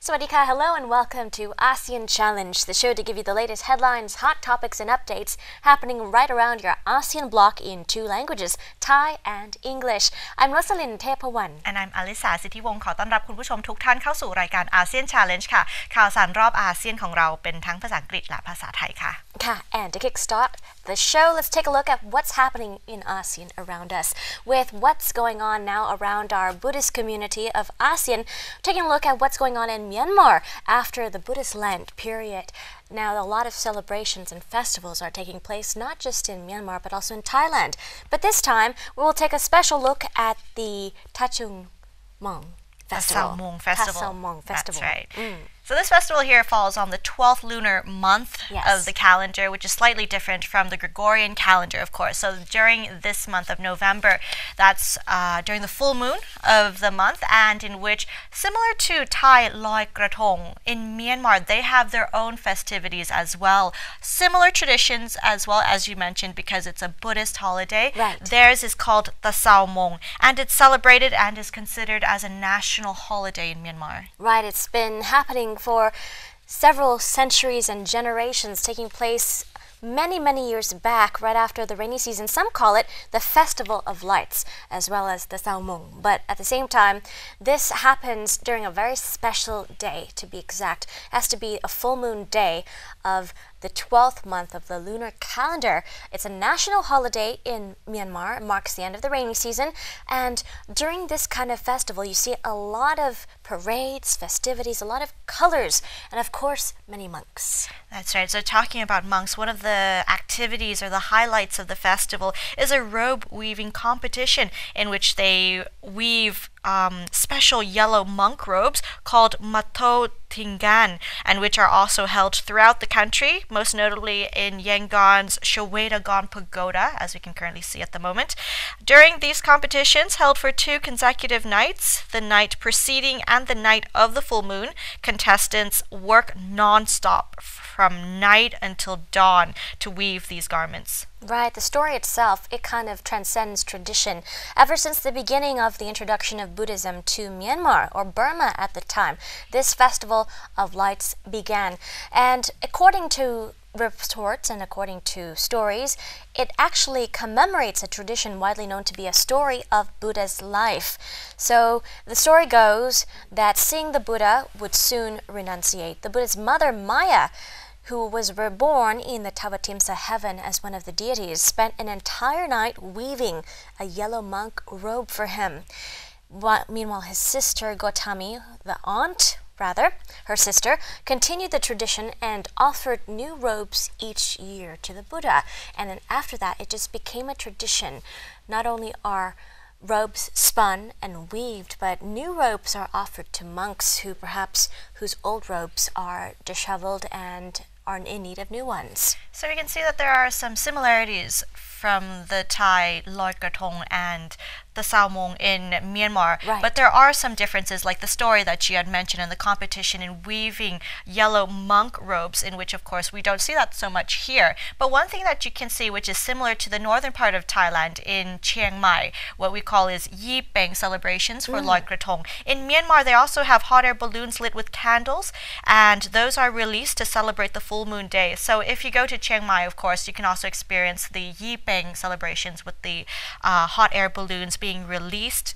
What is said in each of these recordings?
Sawadika, hello and welcome to ASEAN Challenge, the show to give you the latest headlines, hot topics and updates happening right around your ASEAN bloc in two languages, Thai and English. I'm Rosalind Tepawan. And I'm Alisa สิทธิวงศ์ขอต้อนรับคุณผู้ชมทุกท่านเข้าสู่รายการ ASEAN Challenge ค่ะข่าวสารรอบอาเซียนของเราเป็นทั้งภาษาอังกฤษและภาษาไทยค่ะ And to kickstart the show, let's take a look at what's happening in ASEAN around us. With what's going on now around our Buddhist community of ASEAN, taking a look at what's going on in Myanmar after the Buddhist Lent period. Now, a lot of celebrations and festivals are taking place not just in Myanmar but also in Thailand. But this time, we will take a special look at the Tazaungdaing Festival. Tazaungdaing Festival. That's right. So this festival here falls on the 12th lunar month of the calendar, which is slightly different from the Gregorian calendar, of course. So during this month of November, that's during the full moon of the month, and in which, similar to Thai Loy Krathong, in Myanmar, they have their own festivities as well. Similar traditions as well, as you mentioned, because it's a Buddhist holiday. Right. Theirs is called Tazaungdaing, and it's celebrated and is considered as a national holiday in Myanmar. Right, it's been happening for several centuries and generations, taking place many years back, right after the rainy season. Some call it the Festival of Lights, as well as the Tazaungdaing. But at the same time, this happens during a very special day, to be exact. It has to be a full moon day of the 12th month of the lunar calendar. It's a national holiday in Myanmar. It marks the end of the rainy season. And during this kind of festival, you see a lot of parades, festivities, a lot of colors, and of course, many monks. That's right. So talking about monks, one of the activities or the highlights of the festival is a robe weaving competition in which they weave special yellow monk robes called Mato Tingan, and which are also held throughout the country, most notably in Yangon's Shawadagon Pagoda, as we can currently see at the moment. During these competitions, held for 2 consecutive nights, the night preceding and the night of the full moon, contestants work non-stop from night until dawn to weave these garments. Right, the story itself, it kind of transcends tradition. Ever since the beginning of the introduction of Buddhism to Myanmar, or Burma at the time, this Festival of Lights began. And according to reports and according to stories, it actually commemorates a tradition widely known to be a story of Buddha's life. So the story goes that seeing the Buddha would soon renunciate. The Buddha's mother, Maya, who was reborn in the Tawatimsa heaven as one of the deities, spent an entire night weaving a yellow monk robe for him. Meanwhile, his sister Gotami, her sister, continued the tradition and offered new robes each year to the Buddha. And then after that, it just became a tradition. Not only are robes spun and weaved, but new robes are offered to monks whose old robes are disheveled and are in need of new ones. So we can see that there are some similarities from the Thai Loy Krathong and the Tazaungdaing in Myanmar, but there are some differences, like the story that you had mentioned and the competition in weaving yellow monk robes, in which of course we don't see that so much here. But one thing that you can see which is similar to the northern part of Thailand in Chiang Mai, what we call is Yee Peng celebrations for Loy Krathong. In Myanmar, they also have hot air balloons lit with candles, and those are released to celebrate the full moon day. So if you go to Chiang Mai, of course, you can also experience the Yee Peng celebrations with the hot air balloons being released.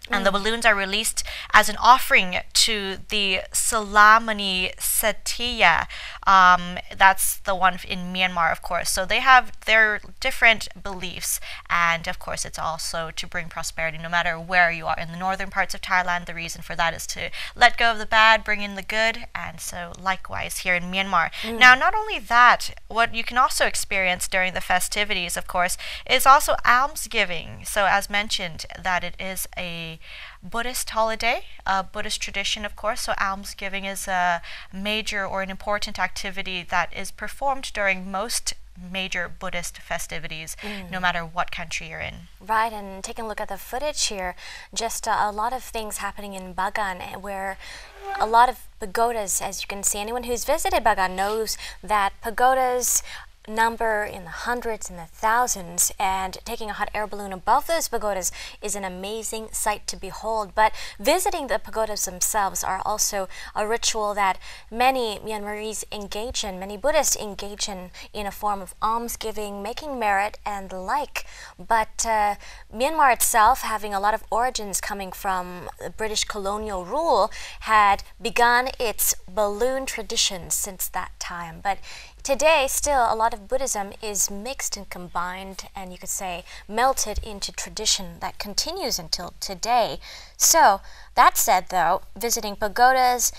And the balloons are released as an offering to the Salamani Satiya. That's the one in Myanmar, of course. So they have their different beliefs. And of course, it's also to bring prosperity no matter where you are. In the northern parts of Thailand, the reason for that is to let go of the bad, bring in the good. And so likewise here in Myanmar. Now, not only that, what you can also experience during the festivities, of course, is also almsgiving. So as mentioned, that it is a Buddhist holiday, a Buddhist tradition, of course. So almsgiving is a major or an important activity that is performed during most major Buddhist festivities, no matter what country you're in. Right, and taking a look at the footage here, just a lot of things happening in Bagan, where a lot of pagodas, as you can see, anyone who's visited Bagan knows that pagodas number in the hundreds and the thousands, and taking a hot air balloon above those pagodas is an amazing sight to behold. But visiting the pagodas themselves are also a ritual that many Myanmarese engage in, many Buddhists engage in a form of almsgiving, making merit, and the like. But Myanmar itself, having a lot of origins coming from British colonial rule, had begun its balloon tradition since that time. But today, still, a lot of Buddhism is mixed and combined, and you could say melted into tradition that continues until today. So, that said, though, visiting pagodas,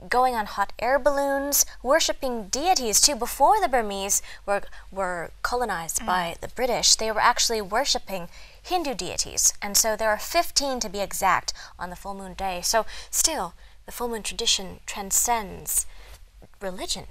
going on hot air balloons, worshipping deities too. Before the Burmese were colonized by the British, they were actually worshipping Hindu deities, and so there are 15 to be exact on the full moon day. So, still, the full moon tradition transcends religion.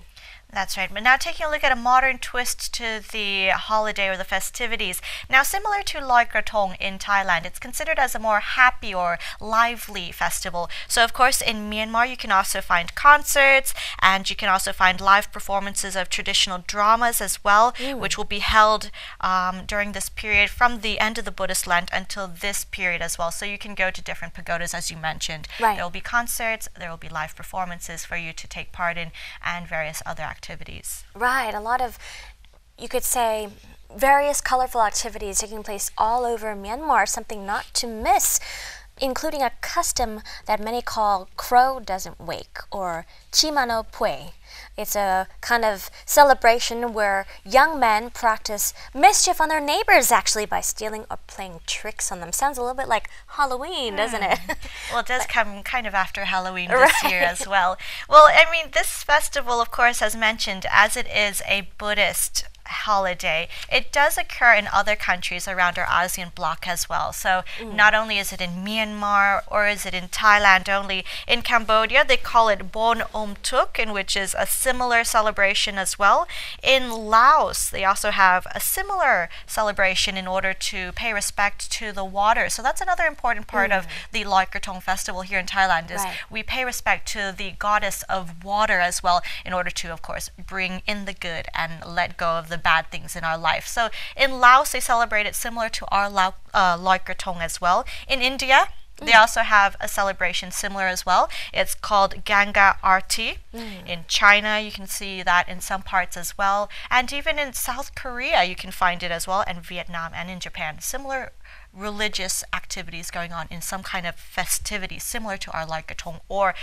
That's right. But now taking a look at a modern twist to the holiday or the festivities. Now, similar to Loy Krathong in Thailand, it's considered as a more happy or lively festival. So, of course, in Myanmar, you can also find concerts, and you can also find live performances of traditional dramas as well, which will be held during this period from the end of the Buddhist Lent until this period as well. So you can go to different pagodas, as you mentioned. Right. There will be concerts, there will be live performances for you to take part in, and various other activities. Right, a lot of, you could say, various colorful activities taking place all over Myanmar, something not to miss, including a custom that many call Crow Doesn't Wake, or Chimano Pue. It's a kind of celebration where young men practice mischief on their neighbors, actually, by stealing or playing tricks on them. Sounds a little bit like Halloween, doesn't it? Well, it does come kind of after Halloween this year as well. Well, I mean, this festival, of course, as mentioned, as it is a Buddhist holiday, it does occur in other countries around our ASEAN bloc as well. So not only is it in Myanmar or is it in Thailand only, in Cambodia they call it Bon Om Tuk, in which is a similar celebration as well. In Laos they also have a similar celebration in order to pay respect to the water. So that's another important part of the Loy Krathong festival here in Thailand, is we pay respect to the goddess of water as well, in order to, of course, bring in the good and let go of the bad things in our life. So in Laos they celebrate it similar to our Loy Krathong as well. In India they also have a celebration similar as well. It's called Ganga Aarti. In China you can see that in some parts as well, and even in South Korea you can find it as well, and Vietnam and in Japan. Similar religious activities going on in some kind of festivity similar to our Loy Krathong or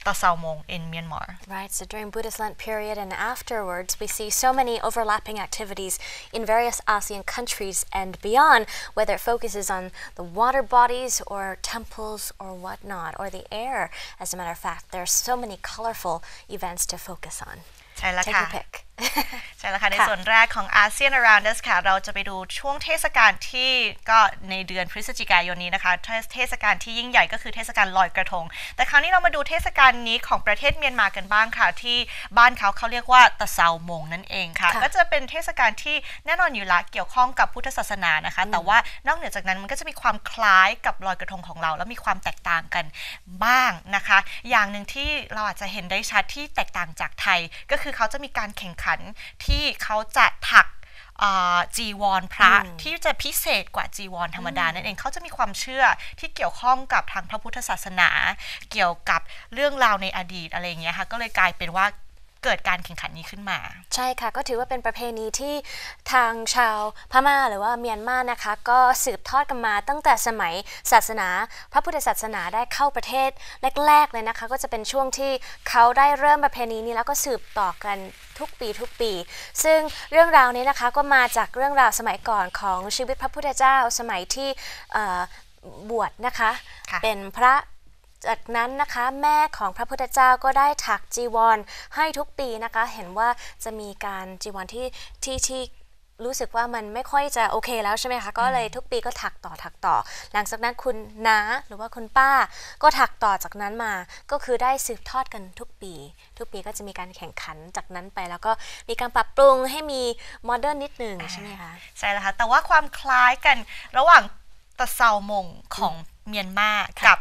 Tazaungdaing in Myanmar. Right, so during Buddhist Lent period and afterwards, we see so many overlapping activities in various ASEAN countries and beyond, whether it focuses on the water bodies or temples or whatnot, or the air. As a matter of fact, there are so many colorful events to focus on. ใช่แล้ว Take ค่ะ your pick. ใช่แล้วค่ะในส่วนแรกของ ASEAN Around Us ค่ะเราจะไปดูช่วงเทศกาลที่ก็ในเดือนพฤศจิกายนนี้นะคะเทศกาลที่ยิ่งใหญ่ก็คือเทศกาลลอยกระทงแต่คราวนี้เรามาดูเทศกาลนี้ของประเทศเมียนมากันบ้างค่ะที่บ้านเขาเรียกว่าตะเซามงนั่นเองค่ะก็จะเป็นเทศกาลที่แน่นอนอยู่ละเกี่ยวข้องกับพุทธศาสนานะคะแต่ว่านอกเหนือจากนั้นมันก็จะมีความคล้ายกับลอยกระทงของเราแล้วมีความแตกต่างกันบ้างนะคะอย่างหนึ่งที่เราอาจจะเห็นได้ชัดที่แตกต่างจากไทยก็คือเขาจะมีการแข่งขันที่เขาจะถักจีวรพระที่จะพิเศษกว่าจีวรธรรมดานั่นเองเขาจะมีความเชื่อที่เกี่ยวข้องกับทางพระพุทธศาสนาเกี่ยวกับเรื่องราวในอดีตอะไรอย่างเงี้ยค่ะก็เลยกลายเป็นว่าเกิดการแข่งขันนี้ขึ้นมาใช่ค่ะก็ถือว่าเป็นประเพณีที่ทางชาวพม่าหรือว่าเมียนมานะคะก็สืบทอดกันมาตั้งแต่สมัยศาสนาพระพุทธศาสนาได้เข้าประเทศแรกๆเลยนะคะก็จะเป็นช่วงที่เขาได้เริ่มประเพณีนี้แล้วก็สืบต่อกันทุกปีซึ่งเรื่องราวนี้นะคะก็มาจากเรื่องราวสมัยก่อนของชีวิตพระพุทธเจ้าสมัยที่บวชนะคะเป็นพระจากนั้นนะคะแม่ของพระพุทธเจ้าก็ได้ถักจีวรให้ทุกปีนะคะเห็นว่าจะมีการจีวรที่รู้สึกว่ามันไม่ค่อยจะโอเคแล้วใช่ไหมคะก็เลยทุกปีก็ถักต่อหลังจากนั้นคุณน้าหรือว่าคุณป้าก็ถักต่อจากนั้นมาก็คือได้สืบทอดกันทุกปีก็จะมีการแข่งขันจากนั้นไปแล้วก็มีการปรับปรุงให้มีโมเดิร์นนิดนึงใช่ไหมคะใช่แล้วค่ะแต่ว่าความคล้ายกันระหว่างตะเซามงของเมียนมากับ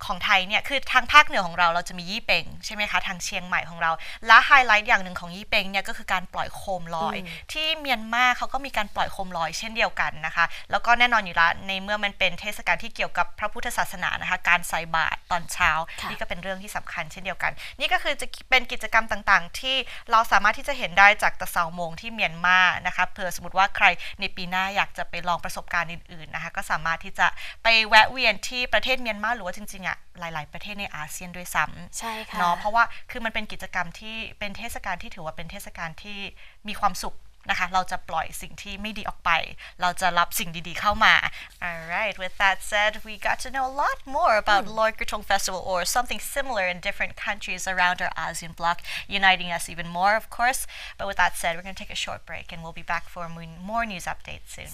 ของไทยเนี่ยคือทางภาคเหนือของเราจะมียี่เปงใช่ไหมคะทางเชียงใหม่ของเราและไฮไลท์อย่างหนึ่งของยี่เปงเนี่ยก็คือการปล่อยโคมลอยที่เมียนมาเขาก็มีการปล่อยโคมลอยเช่นเดียวกันนะคะแล้วก็แน่นอนอยู่แล้วในเมื่อมันเป็นเทศกาลที่เกี่ยวกับพระพุทธศาสนานะคะการใส่บาตรตอนเช้านี่ก็เป็นเรื่องที่สำคัญเช่นเดียวกันนี่ก็คือจะเป็นกิจกรรมต่างๆที่เราสามารถที่จะเห็นได้จากตะเซาโมงที่เมียนมานะคะเผื่อสมมติว่าใครในปีหน้าอยากจะไปลองประสบการณ์อื่นๆนะคะก็สามารถที่จะไปแวะเวียนที่ประเทศเมียนมาหรือว่าจริงๆหลายๆประเทศในอาเซียนด้วยซ้ำใช่ค่ะเนาะเพราะว่าคือมันเป็นกิจกรรมที่เป็นเทศกาลที่ถือว่าเป็นเทศกาลที่มีความสุขนะคะเราจะปล่อยสิ่งที่ไม่ดีออกไปเราจะรับสิ่งดีๆเข้ามา Alright with that said we got to know a lot more about Loy Krathong Festival or something similar in different countries around our ASEAN bloc uniting us even more of course but with that said we're going to take a short break and we'll be back for more news updates soon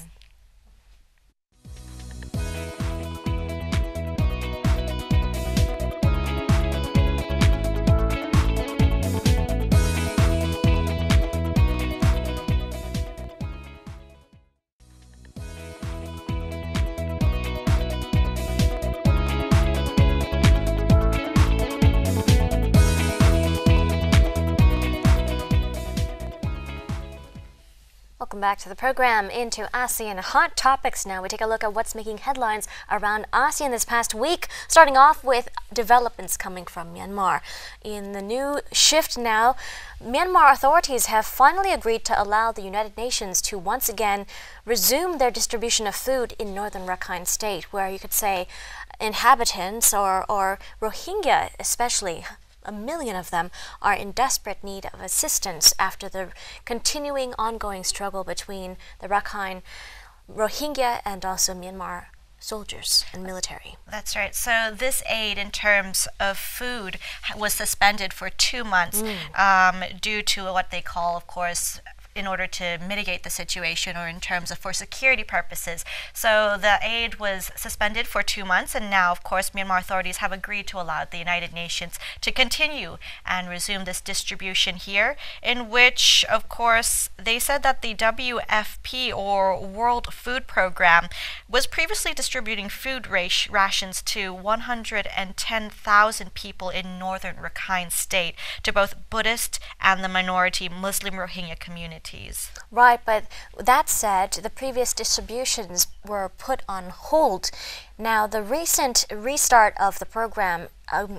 Welcome back to the program. Into ASEAN hot topics now. We take a look at what's making headlines around ASEAN this past week, starting off with developments coming from Myanmar. In the new shift now, Myanmar authorities have finally agreed to allow the United Nations to once again resume their distribution of food in northern Rakhine state, where you could say inhabitants or Rohingya especially, a million of them are in desperate need of assistance after the continuing ongoing struggle between the Rakhine Rohingya and also Myanmar soldiers and military. That's right. So this aid in terms of food was suspended for 2 months due to what they call, of course, in order to mitigate the situation or in terms of for security purposes. So the aid was suspended for 2 months and now of course Myanmar authorities have agreed to allow the United Nations to continue and resume this distribution here, in which of course they said that the WFP or World Food Program was previously distributing food rations to 110,000 people in northern Rakhine state to both Buddhist and the minority Muslim Rohingya communities. Right, but that said, the previous distributions were put on hold. Now, the recent restart of the program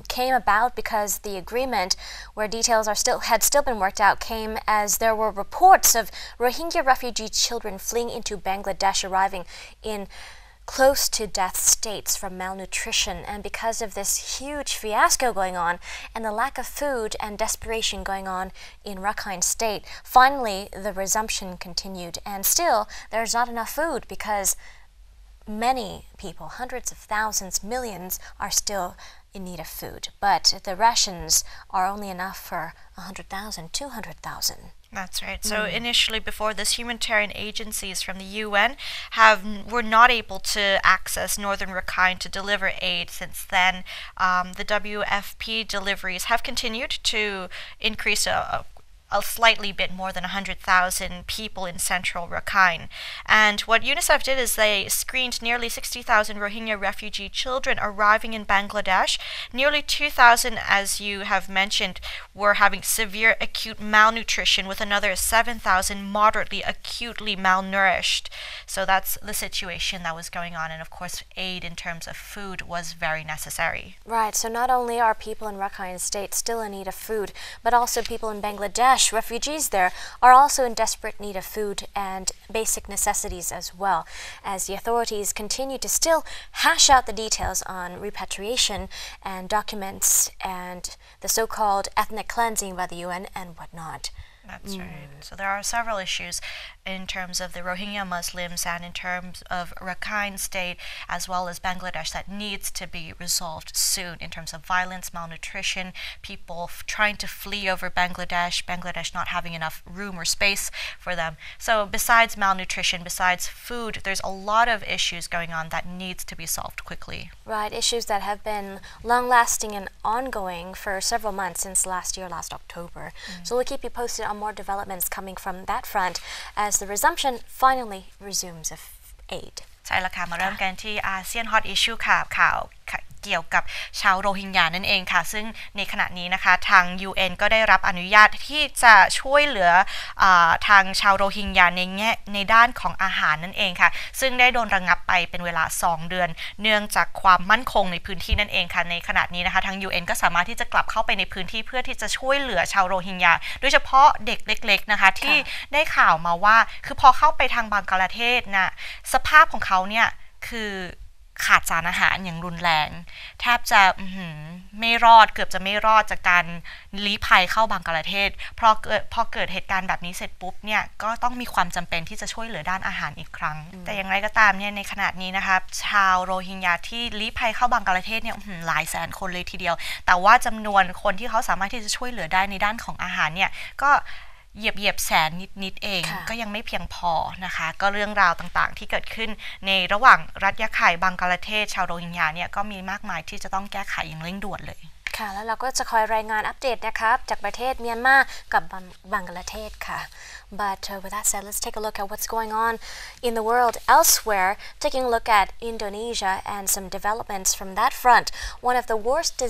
came about because the agreement, where details had still been worked out, came as there were reports of Rohingya refugee children fleeing into Bangladesh arriving in close to death states from malnutrition, and because of this huge fiasco going on and the lack of food and desperation going on in Rakhine state, finally the resumption continued, and still there's not enough food because many people, hundreds of thousands, millions, are still in need of food, but the rations are only enough for 100,000, 200,000. That's right. So initially, before this, humanitarian agencies from the UN were not able to access northern Rakhine to deliver aid. Since then, the WFP deliveries have continued to increase a slightly bit more than 100,000 people in central Rakhine. And what UNICEF did is they screened nearly 60,000 Rohingya refugee children arriving in Bangladesh. Nearly 2,000, as you have mentioned, were having severe acute malnutrition, with another 7,000 moderately acutely malnourished. So that's the situation that was going on. And of course, aid in terms of food was very necessary. Right. So not only are people in Rakhine state still in need of food, but also people in Bangladesh, refugees there, are also in desperate need of food and basic necessities as well, as the authorities continue to still hash out the details on repatriation and documents and the so-called ethnic cleansing by the UN and whatnot. That's right. So there are several issues in terms of the Rohingya Muslims and in terms of Rakhine state as well as Bangladesh that needs to be resolved soon, in terms of violence, malnutrition, people trying to flee over Bangladesh not having enough room or space for them. So besides malnutrition, besides food, there's a lot of issues going on that needs to be solved quickly. Right, issues that have been long-lasting and ongoing for several months since last October. So we'll keep you posted on more developments coming from that front as the resumption finally resumes of aid. ใช่แล้วค่ะมาเริ่มกันที่อาเซียนฮอตอิชชูข่าว เกี่ยวกับชาวโรฮิงญานั่นเองค่ะซึ่งในขณะนี้นะคะทาง UN ก็ได้รับอนุญาตที่จะช่วยเหลือทางชาวโรฮิงญาในด้านของอาหารนั่นเองค่ะซึ่งได้โดนระงับไปเป็นเวลา2 เดือนเนื่องจากความมั่นคงในพื้นที่นั่นเองค่ะในขณะนี้นะคะทาง UN ก็สามารถที่จะกลับเข้าไปในพื้นที่เพื่อที่จะช่วยเหลือชาวโรฮิงญาโดยเฉพาะเด็กเล็กๆนะคะที่ได้ข่าวมาว่าคือพอเข้าไปทางบังกลาเทศนะสภาพของเขาเนี่ยคือขาดสารอาหารอย่างรุนแรงแทบจะไม่รอดเกือบจะไม่รอดจากการลี้ภัยเข้าบังกลาเทศพอเกิดเหตุการณ์แบบนี้เสร็จปุ๊บเนี่ยก็ต้องมีความจำเป็นที่จะช่วยเหลือด้านอาหารอีกครั้งแต่อย่างไรก็ตามเนี่ยในขณะนี้นะคะชาวโรฮิงญาที่ลี้ภัยเข้าบังกลาเทศเนี่ยหลายแสนคนเลยทีเดียวแต่ว่าจำนวนคนที่เขาสามารถที่จะช่วยเหลือได้ในด้านของอาหารเนี่ยก็เหยียบแสนนิดเองก็ยังไม่เพียงพอนะคะก็เรื่องราวต่างๆที่เกิดขึ้นในระหว่างรัฐยะไข่บังกลาเทศชาวโรฮิงญาเนี่ยก็มีมากมายที่จะต้องแก้ไขอย่างเร่งด่วนเลยค่ะแล้วเราก็จะคอยรายงานอัปเดตนะครับจากประเทศเมียนมากับบังกลาเทศค่ะ But with that said, let's take a look at what's going on in the world elsewhere, taking a look at Indonesia and some developments from that front. One of the worst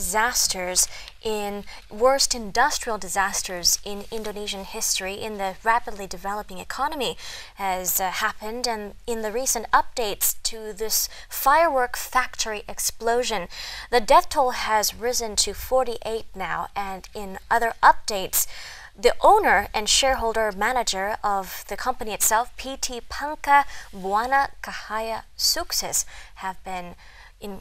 industrial disasters in Indonesian history in the rapidly developing economy has happened, and in the recent updates to this firework factory explosion, the death toll has risen to 48 now, and in other updates, the owner and shareholder manager of the company itself, PT Pangka Buana Cahaya Sukses, have been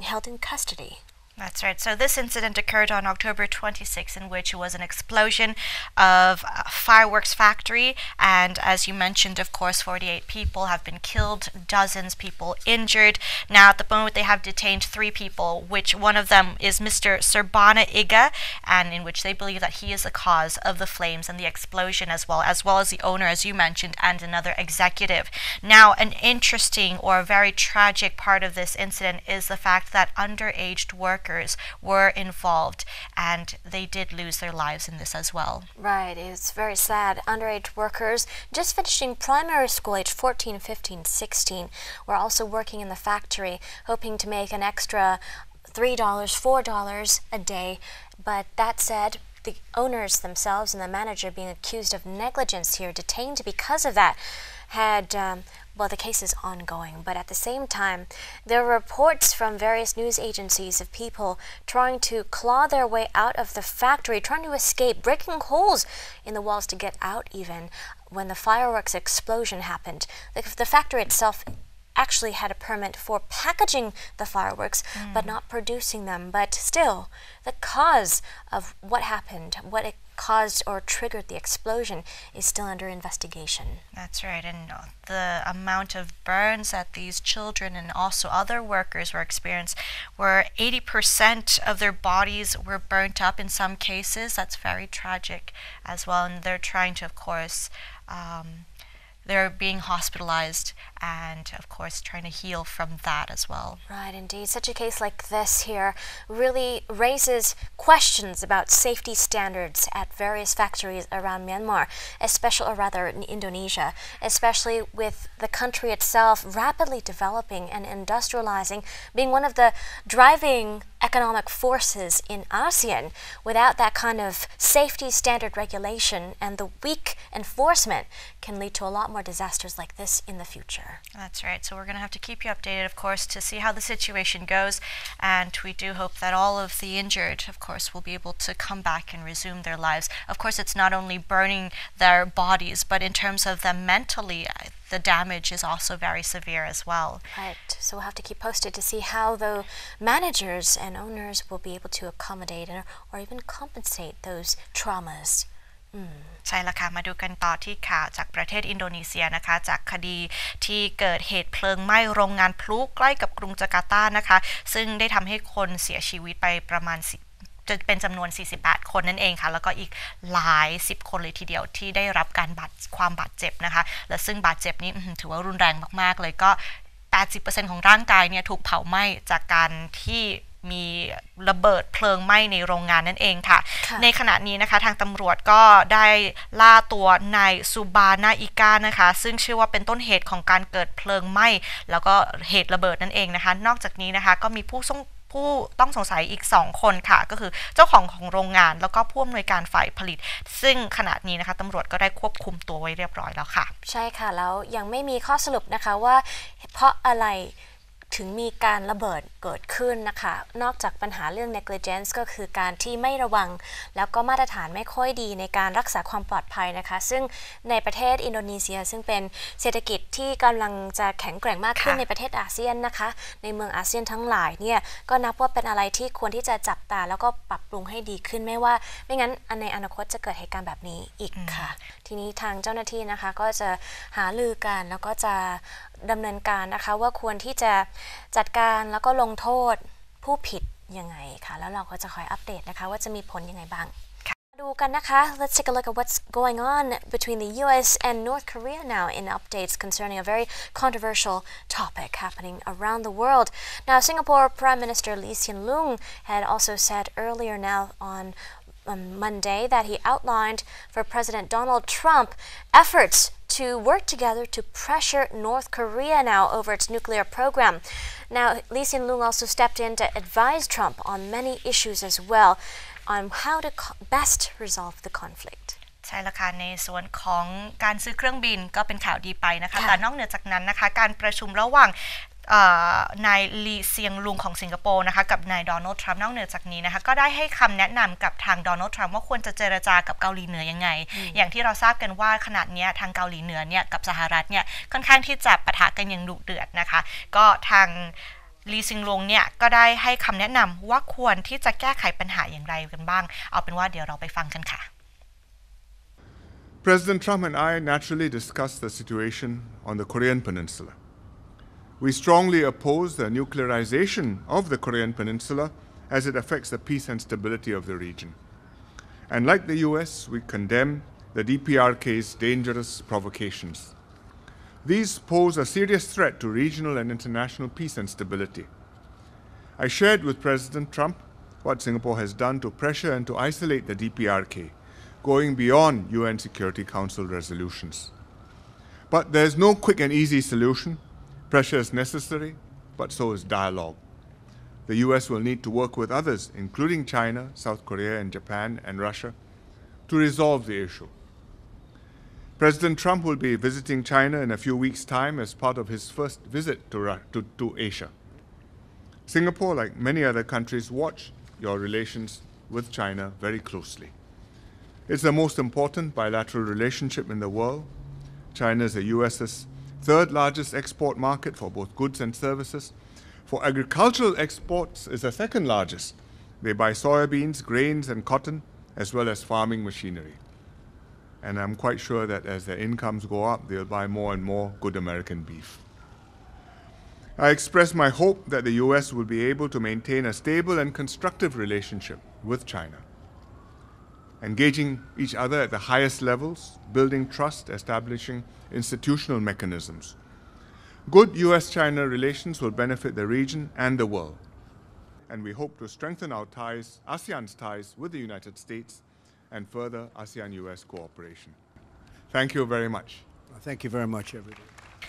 held in custody. That's right. So this incident occurred on October 26, in which it was an explosion of a fireworks factory. And as you mentioned, of course, 48 people have been killed, dozens people injured. Now, at the moment, they have detained 3 people, which one of them is Mr. Serbana Iga, and in which they believe that he is the cause of the flames and the explosion as well as the owner, as you mentioned, and another executive. Now, an interesting or very tragic part of this incident is the fact that underage workers were involved, and they did lose their lives in this as well. Right, it's very sad. Underage workers just finishing primary school, age 14, 15, 16, were also working in the factory, hoping to make an extra $3, $4 a day. But that said, the owners themselves and the manager being accused of negligence here, detained because of that, had the case is ongoing, but at the same time, there are reports from various news agencies of people trying to claw their way out of the factory, trying to escape, breaking holes in the walls to get out even when the fireworks explosion happened. The factory itself actually had a permit for packaging the fireworks, but not producing them. But still, the cause of what happened, what it caused or triggered the explosion, is still under investigation. That's right, and the amount of burns that these children and also other workers were experiencing, where 80% of their bodies were burnt up in some cases. That's very tragic as well, and they're trying to, of course, they're being hospitalized and, of course, trying to heal from that as well. Right, indeed. Such a case like this here really raises questions about safety standards at various factories around Myanmar, in Indonesia, especially with the country itself rapidly developing and industrializing, being one of the driving economic forces in ASEAN. Without that kind of safety standard regulation and the weak enforcement can lead to a lot more disasters like this in the future. That's right. So we're going to have to keep you updated, of course, to see how the situation goes. And we do hope that all of the injured, of course, will be able to come back and resume their lives. Of course, it's not only burning their bodies, but in terms of them mentally, the damage is also very severe as well. Right. So we'll have to keep posted to see how the managers and owners will be able to accommodate or even compensate those traumas. ใช่ละค่ะมาดูกันต่อที่ข่าวจากประเทศอินโดนีเซียนะคะจากคดีที่เกิดเหตุเพลิงไหม้โรงงานพลุใกล้กับกรุงจาการ์ตานะคะซึ่งได้ทำให้คนเสียชีวิตไปประมาณจะเป็นจำนวน48คนนั่นเองค่ะแล้วก็อีกหลาย10คนเลยทีเดียวที่ได้รับความบาดเจ็บนะคะและซึ่งบาดเจ็บนี้ถือว่ารุนแรงมากๆเลยก็ 80% ของร่างกายเนี่ยถูกเผาไหม้จากการที่มีระเบิดเพลิงไหม้ในโรงงานนั่นเองค่ะในขณะนี้นะคะทางตำรวจก็ได้ล่าตัวนายซูบานาอิกานะคะซึ่งเชื่อว่าเป็นต้นเหตุของการเกิดเพลิงไหม้แล้วก็เหตุระเบิดนั่นเองนะคะนอกจากนี้นะคะก็มี ผู้ต้องสงสัยอีก2คนค่ะก็คือเจ้าของโรงงานแล้วก็ผู้อำนวยการฝ่ายผลิตซึ่งขณะนี้นะคะตำรวจก็ได้ควบคุมตัวไว้เรียบร้อยแล้วค่ะใช่ค่ะแล้วยังไม่มีข้อสรุปนะคะว่าเพราะอะไรถึงมีการระเบิดเกิดขึ้นนะคะนอกจากปัญหาเรื่อง negligence ก็คือการที่ไม่ระวังแล้วก็มาตรฐานไม่ค่อยดีในการรักษาความปลอดภัยนะคะซึ่งในประเทศอินโดนีเซียซึ่งเป็นเศรษฐกิจที่กำลังจะแข็งแกร่งมากขึ้นในประเทศอาเซียนนะคะในเมืองอาเซียนทั้งหลายเนี่ยก็นับว่าเป็นอะไรที่ควรที่จะจับตาแล้วก็ปรับปรุงให้ดีขึ้นไม่งั้นในอนาคตจะเกิดเหตุการณ์แบบนี้อีกค่ะทีนี้ทางเจ้าหน้าที่นะคะก็จะหารือกันแล้วก็จะดำเนินการนะคะว่าควรที่จะจัดการแล้วก็ลงโทษผู้ผิดยังไงค่ะแล้วเราก็จะคอยอัปเดตนะคะว่าจะมีผลยังไงบ้างดูกันนะคะ Let's take a look at what's going on between the US and North Korea now in updates concerning a very controversial topic happening around the world. Now, Singapore Prime Minister Lee Hsien Loong had also said earlier now on Monday that he outlined for President Donald Trump efforts to work together to pressure North Korea now over its nuclear program. Now, Lee Hsien Loong also stepped in to advise Trump on many issues as well on how to best resolve the conflict. ใช่ละค่ะในส่วนของการซื้อเครื่องบินก็เป็นข่าวดีไปนะคะแต่นอกเหนือจากนั้นนะคะการประชุมระหว่างนายลีเซียงลุงของสิงคโปร์นะคะกับนายโดนัลด์ทรัมป์นอกเหนือจากนี้นะคะก็ได้ให้คำแนะนำกับทางโดนัลด์ทรัมป์ว่าควรจะเจรจากับเกาหลีเหนือยังไงอย่างที่เราทราบกันว่าขณะนี้ทางเกาหลีเหนือเนี่ยกับสหรัฐเนี่ยค่อนข้างที่จะปะทะกันอย่างดุเดือดนะคะก็ทางลีซิงลงเนี่ยก็ได้ให้คำแนะนำว่าควรที่จะแก้ไขปัญหาอย่างไรกันบ้างเอาเป็นว่าเดี๋ยวเราไปฟังกันค่ะ President Trump and I naturally discussed the situation on the Korean Peninsula. We strongly oppose the nuclearization of the Korean Peninsula as it affects the peace and stability of the region. And like the US, we condemn the DPRK's dangerous provocations. These pose a serious threat to regional and international peace and stability. I shared with President Trump what Singapore has done to pressure and to isolate the DPRK, going beyond UN Security Council resolutions. But there is no quick and easy solution. Pressure is necessary, but so is dialogue. The US will need to work with others, including China, South Korea, and Japan, and Russia, to resolve the issue. President Trump will be visiting China in a few weeks' time as part of his first visit to Asia. Singapore, like many other countries, watch your relations with China very closely. It's the most important bilateral relationship in the world. China is the US's third largest export market for both goods and services. For agricultural exports, is the second largest. They buy soybeans, grains, and cotton, as well as farming machinery. And I'm quite sure that as their incomes go up, they'll buy more and more good American beef. I express my hope that the US will be able to maintain a stable and constructive relationship with China, engaging each other at the highest levels, building trust, establishing institutional mechanisms. Good US-China relations will benefit the region and the world. And we hope to strengthen our ties, ASEAN's ties with the United States, and further ASEAN-US cooperation. Thank you very much. Thank you very much, everybody.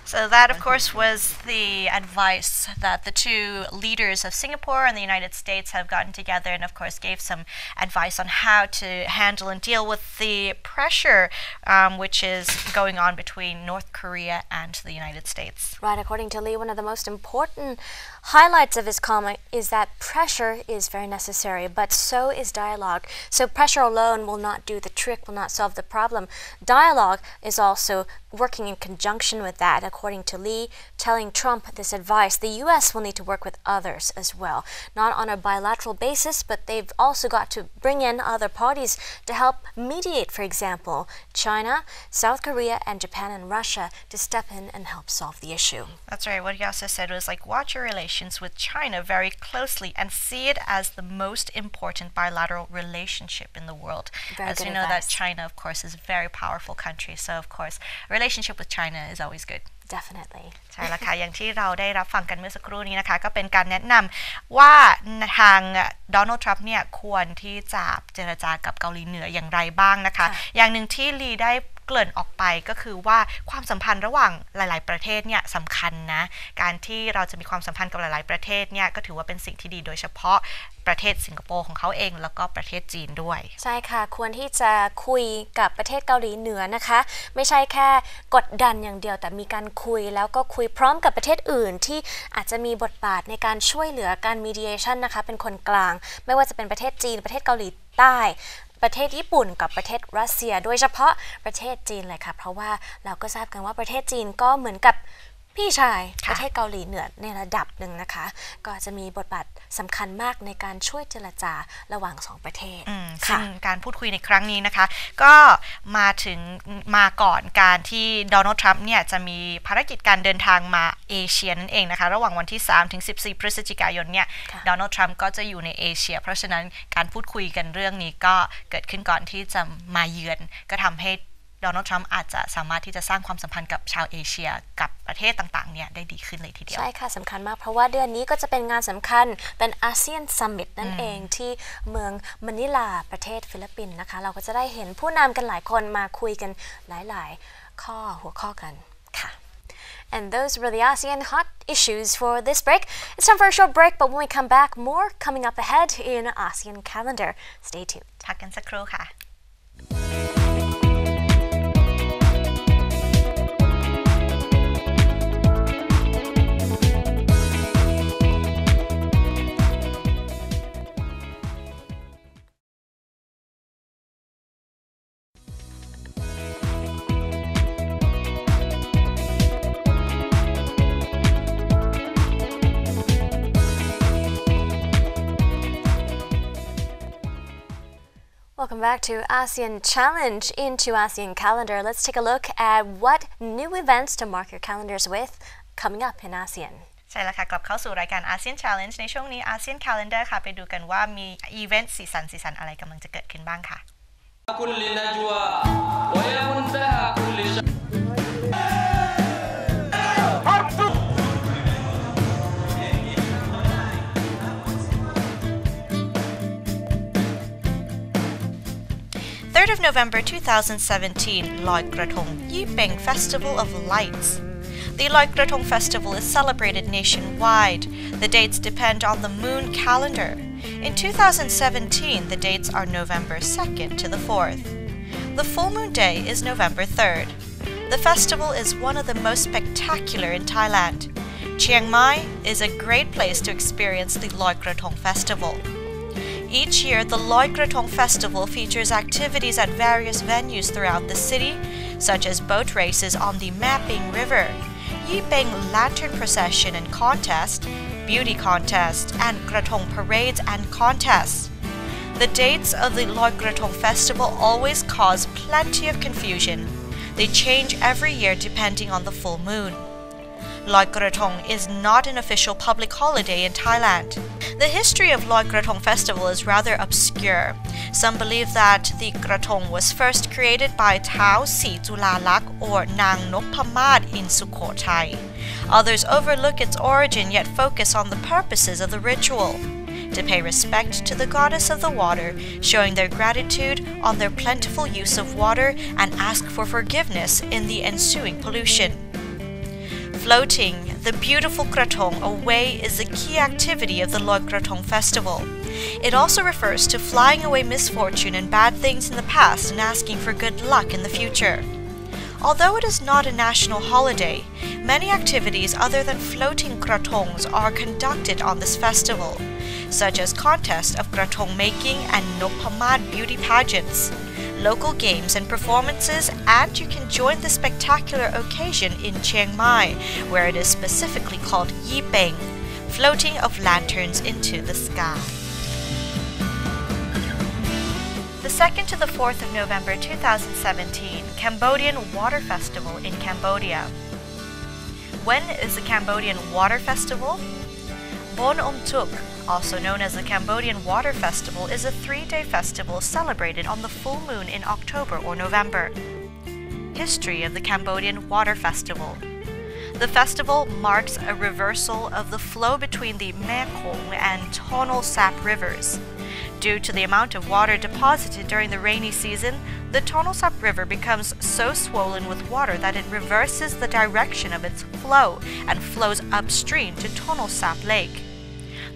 So that, of course, was the advice that the two leaders of Singapore and the United States have gotten together and, of course, gave some advice on how to handle and deal with the pressure which is going on between North Korea and the United States. Right, according to Lee, one of the most important highlights of his comment is that pressure is very necessary, but so is dialogue. So pressure alone will not do the trick, will not solve the problem. Dialogue is also working in conjunction with that. According to Lee, telling Trump this advice, the U.S. will need to work with others as well, not on a bilateral basis, but they've also got to bring in other parties to help mediate, for example, China, South Korea, and Japan and Russia to step in and help solve the issue. That's right. What he also said was like, watch your relations with China very closely and see it as the most important bilateral relationship in the world. Very as good we know advice. that China, of course, is a very powerful country. So, of course, a relationship with China is always good. Definitely. ใช่แล้วค่ะ อย่างที่เราได้รับฟังกันเมื่อสักครู่นี้นะคะก็เป็นการแนะนำว่าทางโดนัลด์ทรัมป์เนี่ยควรที่จะเจรจากับเกาหลีเหนืออย่างไรบ้างนะคะอย่างหนึ่งที่ลีได้ เกริ่นออกไปก็คือว่าความสัมพันธ์ระหว่างหลายๆประเทศเนี่ยสำคัญนะการที่เราจะมีความสัมพันธ์กับหลายๆประเทศเนี่ยก็ถือว่าเป็นสิ่งที่ดีโดยเฉพาะประเทศสิงคโปร์ของเขาเองแล้วก็ประเทศจีนด้วยใช่ค่ะควรที่จะคุยกับประเทศเกาหลีเหนือนะคะไม่ใช่แค่กดดันอย่างเดียวแต่มีการคุยแล้วก็คุยพร้อมกับประเทศอื่นที่อาจจะมีบทบาทในการช่วยเหลือการ mediation นะคะเป็นคนกลางไม่ว่าจะเป็นประเทศจีนประเทศเกาหลีใต้ประเทศญี่ปุ่นกับประเทศรัสเซียโดยเฉพาะประเทศจีนเลยค่ะเพราะว่าเราก็ทราบกันว่าประเทศจีนก็เหมือนกับพี่ชายประเทศเกาหลีเหนือในระดับหนึ่งนะคะก็จะมีบทบาทสำคัญมากในการช่วยเจรจาระหว่างสองประเทศซึ่งการพูดคุยในครั้งนี้นะคะก็มาก่อนการที่โดนัลด์ทรัมป์เนี่ยจะมีภารกิจการเดินทางมาเอเชียนั่นเองนะคะระหว่างวันที่3ถึง14พฤศจิกายนเนี่ยโดนัลด์ทรัมป์ก็จะอยู่ในเอเชียเพราะฉะนั้นการพูดคุยกันเรื่องนี้ก็เกิดขึ้นก่อนที่จะมาเยือนก็ทำให้โดนัลด์ทรัมป์อาจจะสามารถที่จะสร้างความสัมพันธ์กับชาวเอเชียกับประเทศต่างๆเนี่ยได้ดีขึ้นเลยทีเดียวใช่ค่ะสำคัญมากเพราะว่าเดือนนี้ก็จะเป็นงานสำคัญเป็นอาเซียนซัมมิตนั่นเองที่เมืองมะนิลาประเทศฟิลิปปินส์นะคะเราก็จะได้เห็นผู้นำกันหลายคนมาคุยกันหลายๆหัวข้อกันค่ะ And those were the ASEAN hot issues for this break. It's time for a short break, but when we come back, more coming up ahead in ASEAN calendar. Stay tuned. พักกันสักครู่ค่ะ Welcome back to ASEAN Challenge. Into ASEAN Calendar, let's take a look at what new events to mark your calendars with coming up in ASEAN. ใช่แล้วค่ะกลับเข้าสู่รายการ ASEAN Challenge ในช่วงนี้ ASEAN Calendar ค่ะไปดูกันว่ามีอีเวนต์สีสันอะไรกำลังจะเกิดขึ้นบ้างค่ะ 3rd of November 2017, Loy Krathong Yee Peng Festival of Lights. The Loy Krathong Festival is celebrated nationwide. The dates depend on the moon calendar. In 2017, the dates are November 2nd to the 4th. The full moon day is November 3rd. The festival is one of the most spectacular in Thailand. Chiang Mai is a great place to experience the Loy Krathong Festival. Each year, the Loy Krathong Festival features activities at various venues throughout the city, such as boat races on the Mapping River, Yee Peng Lantern Procession and Contest, Beauty Contest, and Krathong Parades and Contests. The dates of the Loy Krathong Festival always cause plenty of confusion. They change every year depending on the full moon. Loy Krathong is not an official public holiday in Thailand. The history of Loy Krathong Festival is rather obscure. Some believe that the Krathong was first created by Tao Si Julalak or Nang Nopamad in Sukhothai. Others overlook its origin yet focus on the purposes of the ritual. To pay respect to the goddess of the water, showing their gratitude on their plentiful use of water and ask for forgiveness in the ensuing pollution. Floating the beautiful krathong away is the key activity of the Loy Krathong Festival. It also refers to flying away misfortune and bad things in the past and asking for good luck in the future. Although it is not a national holiday, many activities other than floating krathongs are conducted on this festival, such as contests of krathong making and Nopamad beauty pageants, local games and performances, and you can join the spectacular occasion in Chiang Mai, where it is specifically called Yee Peng, floating of lanterns into the sky. The 2nd to the 4th of November 2017, Cambodian Water Festival in Cambodia. When is the Cambodian Water Festival? Bon Om Tuk, also known as the Cambodian Water Festival, is a 3-day festival celebrated on the full moon in October or November. History of the Cambodian Water Festival. The festival marks a reversal of the flow between the Mekong and Tonle Sap rivers. Due to the amount of water deposited during the rainy season, the Tonle Sap River becomes so swollen with water that it reverses the direction of its flow and flows upstream to Tonle Sap Lake.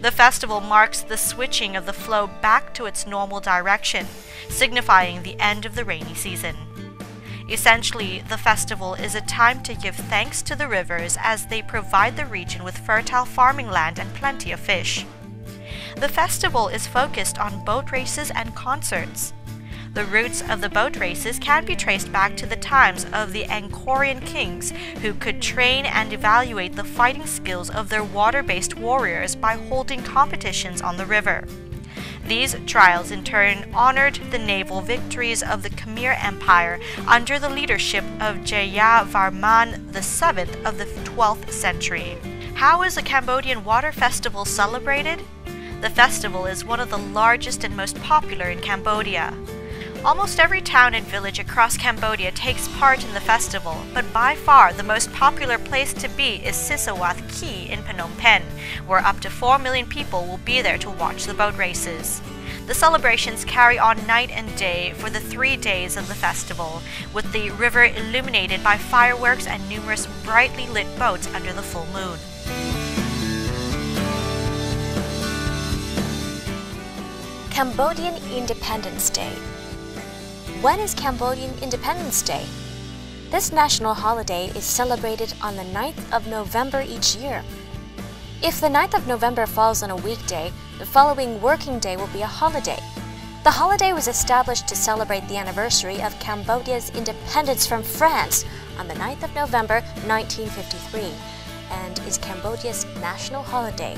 The festival marks the switching of the flow back to its normal direction, signifying the end of the rainy season. Essentially, the festival is a time to give thanks to the rivers as they provide the region with fertile farming land and plenty of fish. The festival is focused on boat races and concerts. The roots of the boat races can be traced back to the times of the N.Korean kings, who could train and evaluate the fighting skills of their water-based warriors by holding competitions on the river. These trials in turn honored the naval victories of the Khmer Empire under the leadership of Jayavarman VII of the 12th century. How is the Cambodian Water Festival celebrated? The festival is one of the largest and most popular in Cambodia. Almost every town and village across Cambodia takes part in the festival, but by far the most popular place to be is Sisawath Key in Phnom Penh, where up to 4 million people will be there to watch the boat races. The celebrations carry on night and day for the 3 days of the festival, with the river illuminated by fireworks and numerous brightly lit boats under the full moon. Cambodian Independence Day. When is Cambodian Independence Day? This national holiday is celebrated on the 9th of November each year. If the 9th of November falls on a weekday, the following working day will be a holiday. The holiday was established to celebrate the anniversary of Cambodia's independence from France on the 9th of November 1953 and is Cambodia's national holiday.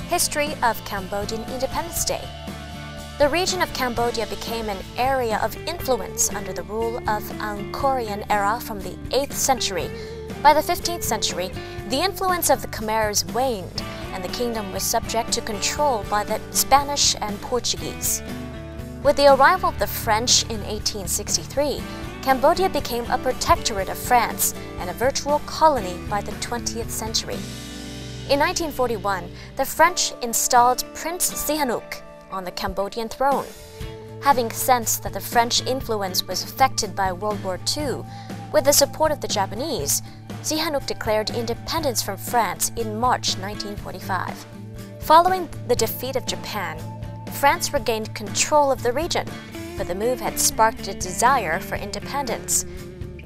History of Cambodian Independence Day. The region of Cambodia became an area of influence under the rule of N.Korean era from the 8th century. By the 15th century, the influence of the Khmers waned, and the kingdom was subject to control by the Spanish and Portuguese. With the arrival of the French in 1863, Cambodia became a protectorate of France and a virtual colony by the 20th century. In 1941, the French installed Prince Sihanouk on the Cambodian throne. Having sensed that the French influence was affected by World War II, with the support of the Japanese, Sihanouk declared independence from France in March 1945. Following the defeat of Japan, France regained control of the region, but the move had sparked a desire for independence.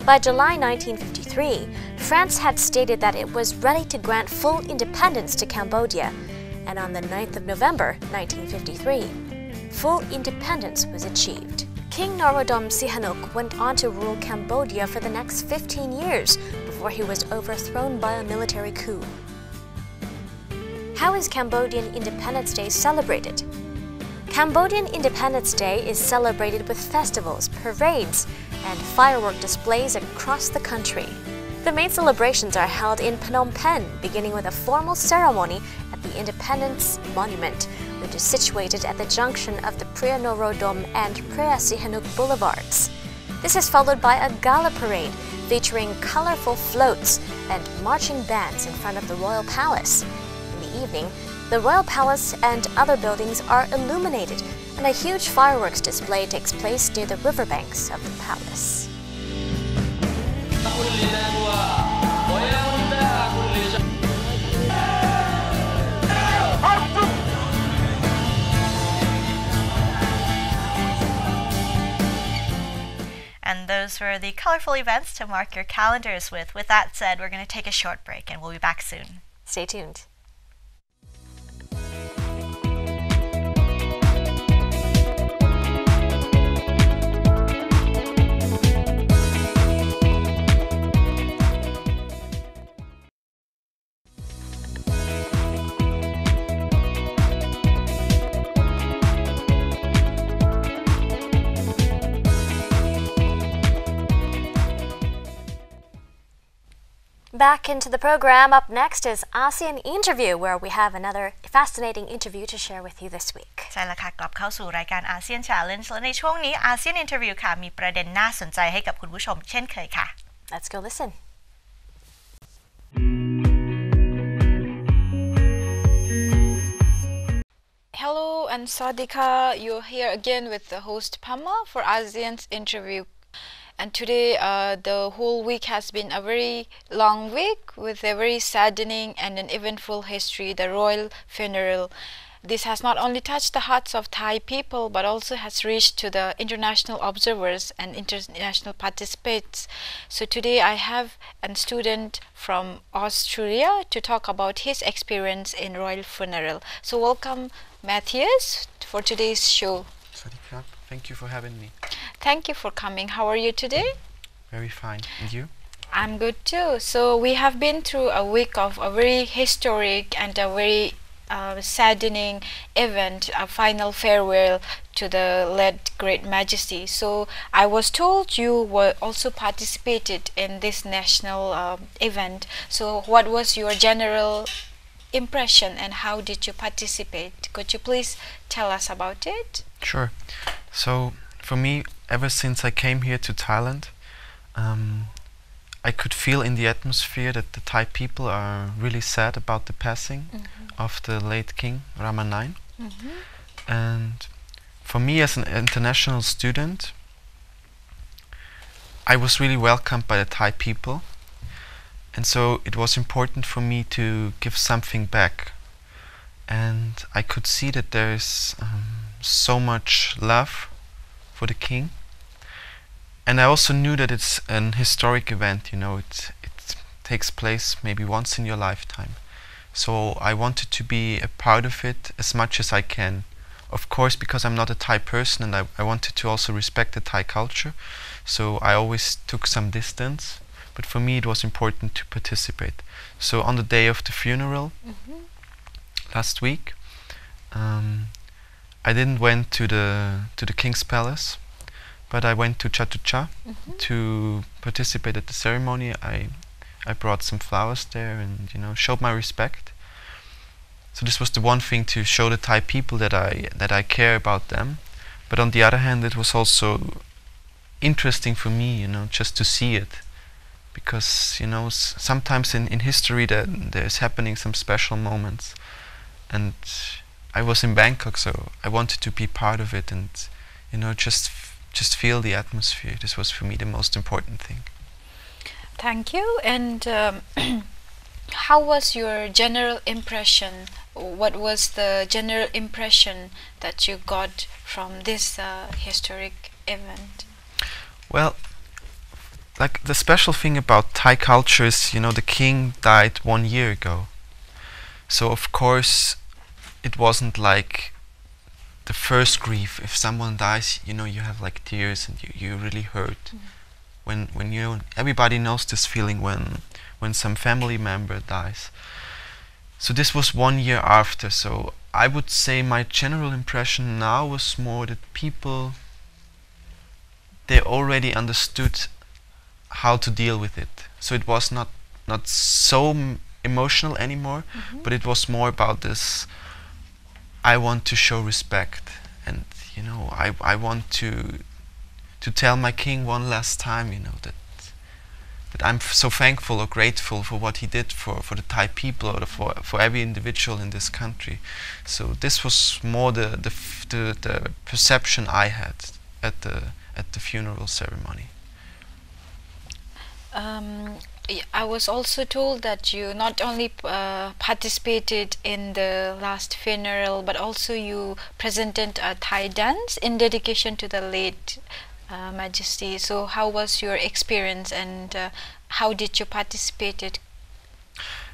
By July 1953, France had stated that it was ready to grant full independence to Cambodia, and on the 9th of November 1953, full independence was achieved. King Norodom Sihanouk went on to rule Cambodia for the next 15 years before he was overthrown by a military coup. How is Cambodian Independence Day celebrated? Cambodian Independence Day is celebrated with festivals, parades, and firework displays across the country. The main celebrations are held in Phnom Penh, beginning with a formal ceremony at the Independence Monument, which is situated at the junction of the Preah Norodom and Preah Sihanouk boulevards. This is followed by a gala parade featuring colorful floats and marching bands in front of the Royal Palace. In the evening, the Royal Palace and other buildings are illuminated, and a huge fireworks display takes place near the riverbanks of the palace. And those were the colorful events to mark your calendars with. With that said, we're going to take a short break and we'll be back soon. Stay tuned. Back into the program. Up next is ASEAN Interview, where we have another fascinating interview to share with you this week. ใช่แล้วค่ะกลับเข้าสู่รายการ ASEAN Challenge และในช่วงนี้ ASEAN Interview ค่ะมีประเด็นน่าสนใจให้กับคุณผู้ชมเช่นเคยค่ะ Let's go listen. Hello and everyone, Sawadika. You're here again with the host Pama for ASEAN's interview. And today the whole week has been a very long week with a very saddening and an eventful history, the royal funeral. This has not only touched the hearts of Thai people but also has reached to the international observers and international participants. So today I have a student from Australia to talk about his experience in royal funeral. So welcome Matthias for today's show. Sawadee. Thank you for having me. Thank you for coming. How are you today? Very fine. And you? I'm good too. So we have been through a week of a very historic and a very saddening event, a final farewell to the late great majesty. So I was told you were also participated in this national event. So what was your general impression and how did you participate? Could you please tell us about it? Sure. So for me, ever since I came here to Thailand, I could feel in the atmosphere that the Thai people are really sad about the passing of the late King Rama IX. And for me as an international student, I was really welcomed by the Thai people, and so it was important for me to give something back. And I could see that there is so much love for the king. And I also knew that it's an historic event, you know, it takes place maybe once in your lifetime. So I wanted to be a part of it as much as I can. Of course, because I'm not a Thai person and I wanted to also respect the Thai culture, so I always took some distance. But for me it was important to participate. So on the day of the funeral, last week, I didn't went to the King's Palace, but I went to Chatucha to participate at the ceremony. I brought some flowers there and, you know, showed my respect. So this was the one thing, to show the Thai people that I care about them. But on the other hand, it was also interesting for me, you know, just to see it, because, you know, sometimes in history there's happening some special moments, and I was in Bangkok, so I wanted to be part of it and, you know, just feel the atmosphere. This was for me the most important thing. Thank you. And how was your general impression? What was the general impression that you got from this historic event? Well, like, the special thing about Thai culture is, you know, the king died 1 year ago. So of course it wasn't like the first grief. If someone dies, you know, you have like tears and you really hurt. When you, everybody knows this feeling when some family member dies. So this was 1 year after. So I would say my general impression now was more that people, they already understood how to deal with it. So it was not so emotional anymore, but it was more about this, I want to show respect, and, you know, I want to tell my king one last time, you know, that I'm so thankful or grateful for what he did for the Thai people, or for every individual in this country. So this was more the perception I had at the funeral ceremony. I was also told that you not only participated in the last funeral, but also you presented a Thai dance in dedication to the late Majesty. So how was your experience, and how did you participate?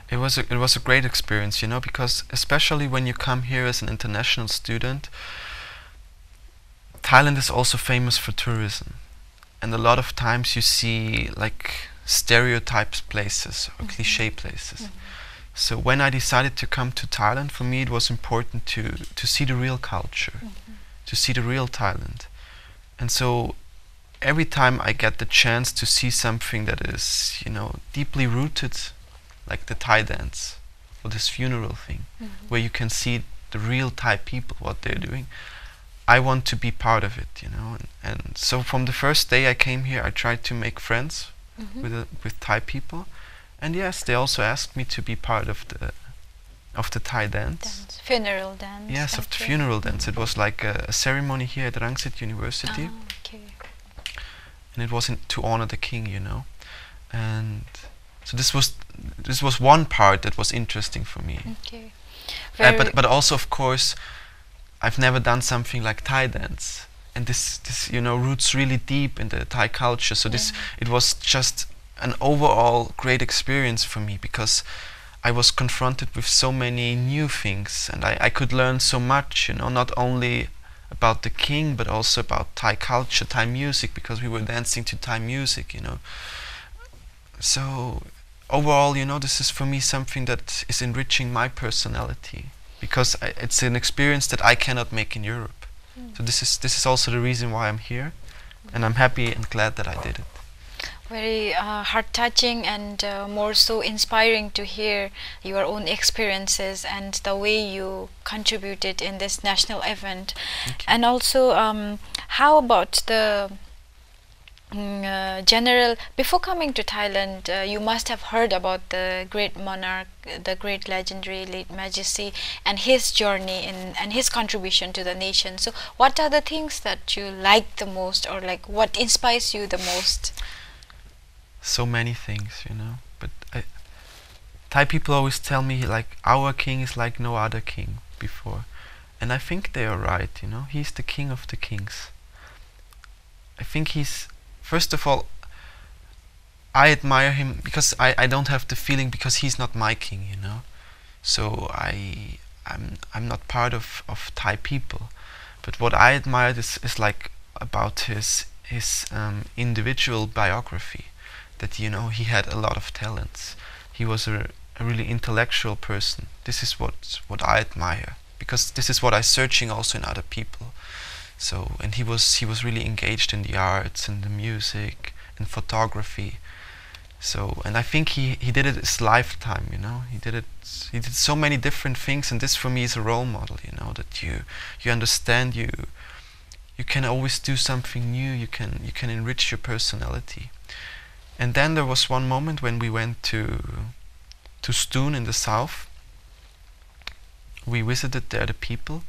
It was a great experience, you know, because especially when you come here as an international student, Thailand is also famous for tourism, and a lot of times you see like stereotypes places or cliche places. So when I decided to come to Thailand, for me it was important to see the real culture, to see the real Thailand. And so every time I get the chance to see something that is, you know, deeply rooted, like the Thai dance or this funeral thing, where you can see the real Thai people, what they're doing, I want to be part of it, you know. And so from the first day I came here, I tried to make friends with Thai people, and yes, they also asked me to be part of of the Thai dance. Funeral dance. Yes, of the funeral dance. It was like a ceremony here at Rangsit University. Oh, okay. And it was to honor the king, you know. And so this was one part that was interesting for me. Okay. But also, of course, I've never done something like Thai dance. And this you know, roots really deep in the Thai culture. So it was just an overall great experience for me, because I was confronted with so many new things, and I could learn so much, you know, not only about the king, but also about Thai culture, Thai music, because we were dancing to Thai music, you know. So overall, you know, this is for me something that is enriching my personality, because it's an experience that I cannot make in Europe. So this is also the reason why I'm here, and I'm happy and glad that I did it. Very heart-touching and more so inspiring to hear your own experiences and the way you contributed in this national event. And also, how about the general, before coming to Thailand, you must have heard about the great monarch, the great legendary late Majesty, and his journey and his contribution to the nation. So what are the things that you like the most, or like what inspires you the most? So many things, you know, but Thai people always tell me, like, our king is like no other king before, and I think they are right, you know. He's the king of the kings. I think he's, first of all, I admire him because I don't have the feeling, because he's not my king, you know. So I'm not part of Thai people, but what I admire is like about his individual biography. That, you know, he had a lot of talents. He was a really intellectual person. This is what I admire, because this is what I'm searching also in other people. So, and he was really engaged in the arts and the music and photography. So, and I think he did it his lifetime, you know. He did so many different things, and this for me is a role model, you know, that you understand you can always do something new. You can enrich your personality. And then there was one moment when we went to Stoon in the south. We visited there the people.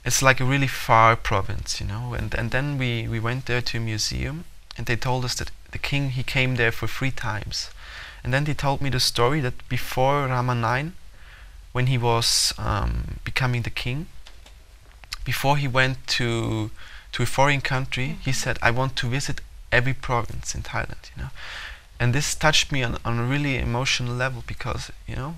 It's like a really far province, you know. And then we went there to a museum, and they told us that the king, he came there for 3 times. And then they told me the story that before Rama IX, when he was becoming the king, before he went to a foreign country, he said, I want to visit every province in Thailand, you know. And this touched me on a really emotional level, because, you know,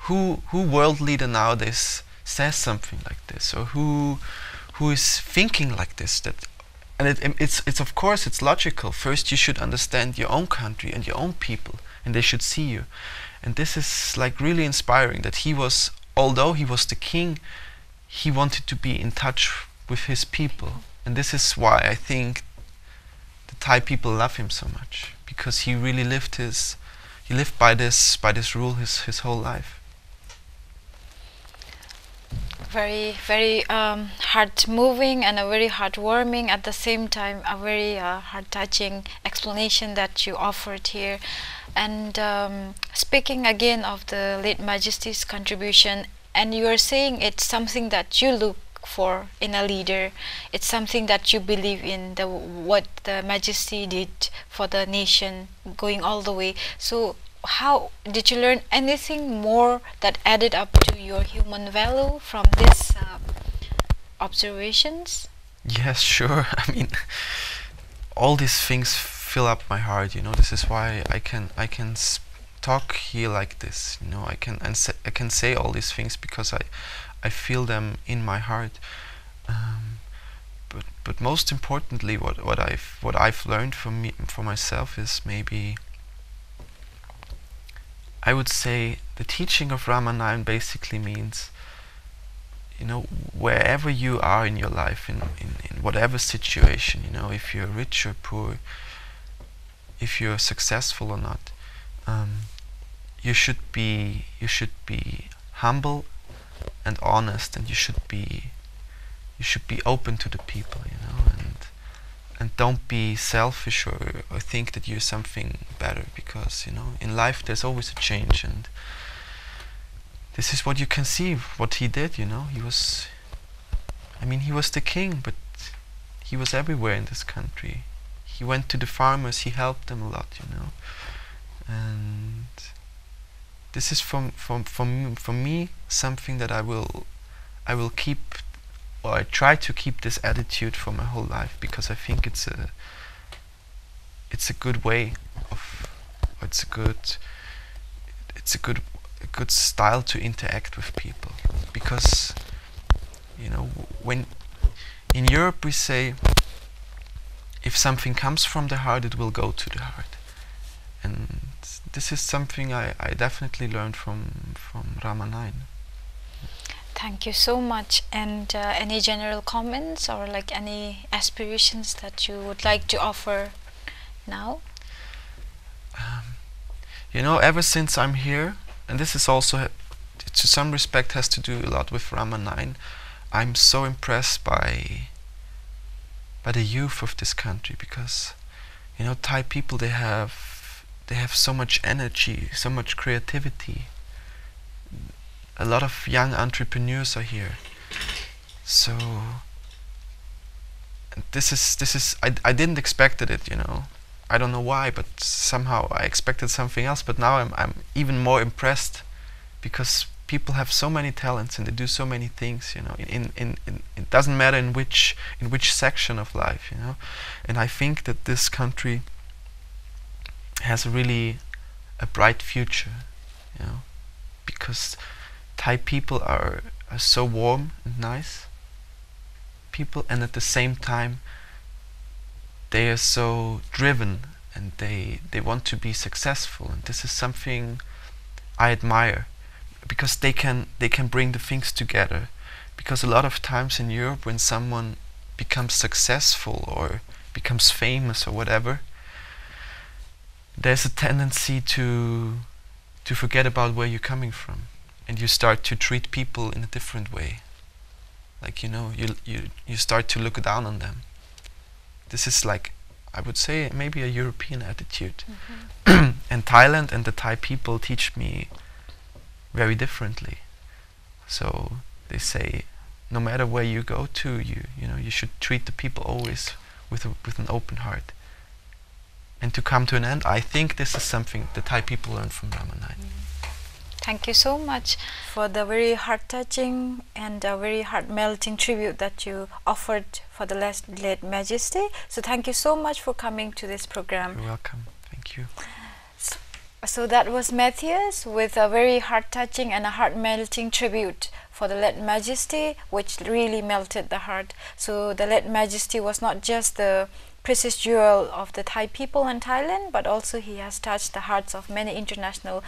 who world leader nowadays says something like this, or who is thinking like this? It's of course it's logical. First you should understand your own country and your own people, and they should see you. And this is like really inspiring, that he was, although he was the king, he wanted to be in touch with his people. And this is why I think the Thai people love him so much, because he really lived by this rule his whole life. Very, very heart-moving and a very heartwarming, at the same time a very heart-touching explanation that you offered here. And speaking again of the late Majesty's contribution, and you are saying it's something that you look for in a leader, it's something that you believe in, what the Majesty did for the nation, going all the way. So how did you learn anything more that added up to your human value from these observations? Yes, sure. I mean, all these things fill up my heart, you know. This is why I can talk here like this, you know. I can say all these things because I feel them in my heart. But most importantly, what I've learned for myself is, maybe I would say the teaching of Rama IX basically means, you know, wherever you are in your life, in whatever situation, you know, if you're rich or poor, if you're successful or not, you should be humble and honest, and you should be open to the people, you know, and don't be selfish or think that you're something better, because, you know, in life there's always a change, and this is what you can see, what he did, you know. He was the king, but he was everywhere in this country. He went to the farmers, he helped them a lot, you know. And this is for me something that I will keep, or I try to keep this attitude for my whole life, because I think it's a good way of, or it's a good style to interact with people. Because, you know, when in Europe we say, if something comes from the heart, it will go to the heart. And this is something I definitely learned from Rakhine. Thank you so much. And any general comments or like any aspirations that you would like to offer now? You know, ever since I'm here, and this is also to some respect has to do a lot with Rakhine, I'm so impressed by the youth of this country, because, you know, Thai people, they have so much energy, so much creativity. A lot of young entrepreneurs are here. So this is I didn't expect it, you know. I don't know why, but somehow I expected something else. But now I'm even more impressed, because people have so many talents and they do so many things, you know. It doesn't matter in which section of life, you know. And I think that this country has really a bright future, you know, because Thai people are so warm and nice people, and at the same time they are so driven, and they want to be successful, and this is something I admire, because they can bring the things together. Because a lot of times in Europe, when someone becomes successful or becomes famous or whatever, there's a tendency to forget about where you're coming from, and you start to treat people in a different way. Like, you know, you start to look down on them. This is like, I would say, maybe a European attitude. Mm-hmm. And Thailand and the Thai people teach me very differently. So they say, no matter where you go to, you know, you should treat the people always with an open heart. And to come to an end, I think this is something the Thai people learned from Rakhine. Thank you so much for the very heart-touching and very heart-melting tribute that you offered for the late Majesty. So thank you so much for coming to this program. You're welcome. Thank you. So that was Matthias with a very heart-touching and a heart-melting tribute for the late Majesty, which really melted the heart. So the late Majesty was not just the precious jewel of the Thai people and Thailand, but also he has touched the hearts of many international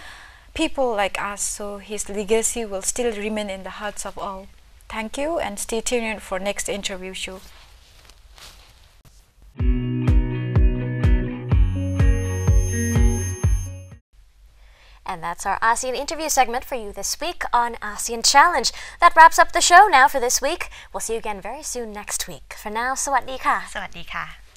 people like us. So his legacy will still remain in the hearts of all. Thank you, and stay tuned for next interview show. And that's our ASEAN interview segment for you this week on ASEAN Challenge. That wraps up the show now for this week. We'll see you again very soon next week. For now, สวัสดีค่ะ สวัสดีค่ะ